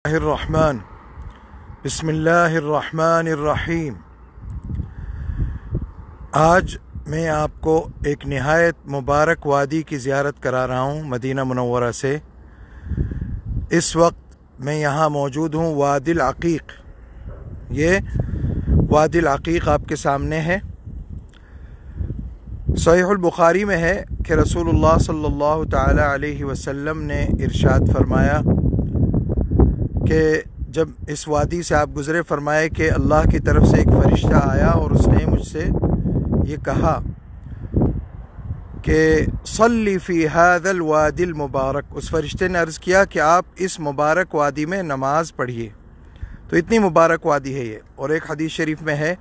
الرحمن بسم اللہ الرحمن الرحیم۔ آج میں آپ کو ایک نہایت مبارک وادی کی زیارت کرا رہا ہوں مدینہ منورہ سے۔ اس وقت میں یہاں موجود ہوں وادی العقیق۔ یہ وادی العقیق آپ کے سامنے ہے۔ صحیح البخاری میں ہے کہ رسول اللہ صلی اللہ تعالی علیہ وسلم نے ارشاد فرمایا کہ جب اس وادی سے آپ گزرے، فرمائے کہ اللہ کی طرف سے ایک فرشتہ آیا اور اس نے مجھ سے یہ کہا کہ صلی فی ھذا الوادی المبارک۔ اس فرشتے نے عرض کیا کہ آپ اس مبارک وادی میں نماز پڑھیے۔ تو اتنی مبارک وادی ہے یہ۔ اور ایک حدیث شریف میں ہے،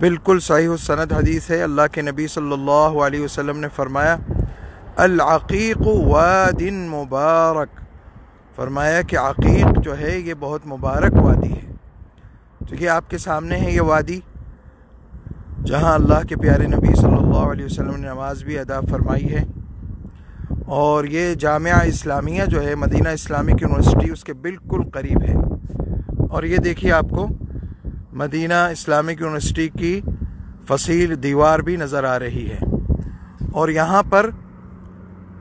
بالکل صحیح السند حدیث ہے، اللہ کے نبی صلی اللہ علیہ وسلم نے فرمایا العقیق واد مبارک، فرمایا کہ عقیق جو ہے یہ بہت مبارک وادی ہے۔ تو یہ آپ کے سامنے ہے یہ وادی، جہاں اللہ کے پیارے نبی صلی اللہ علیہ وسلم نے نماز بھی ادا فرمائی ہے۔ اور یہ جامعہ اسلامیہ جو ہے، مدینہ اسلامک یونیورسٹی، اس کے بالکل قریب ہے۔ اور یہ دیکھیے آپ کو مدینہ اسلامک یونیورسٹی کی فصیل دیوار بھی نظر آ رہی ہے۔ اور یہاں پر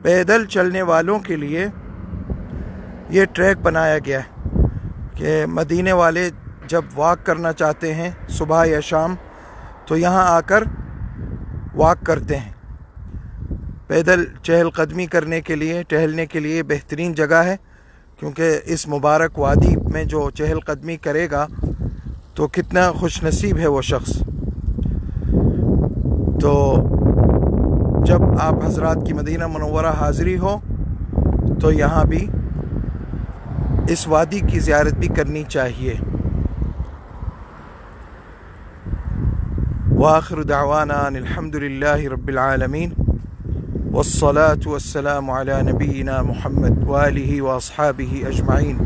پیدل چلنے والوں کے لیے یہ ٹریک بنایا گیا ہے کہ مدینے والے جب واک کرنا چاہتے ہیں صبح یا شام تو یہاں آ کر واک کرتے ہیں۔ پیدل چہل قدمی کرنے کے لیے، ٹہلنے کے لیے بہترین جگہ ہے، کیونکہ اس مبارک وادی میں جو چہل قدمی کرے گا تو کتنا خوش نصیب ہے وہ شخص۔ تو جب آپ حضرات کی مدینہ منورہ حاضری ہو تو یہاں بھی اس وادی کی زیارت بھی کرنی چاہیے۔ وآخر دعوانا ان الحمد للہ رب العالمین، والصلاة والسلام علی نبینا محمد وآلہ واصحابہ اجمعین۔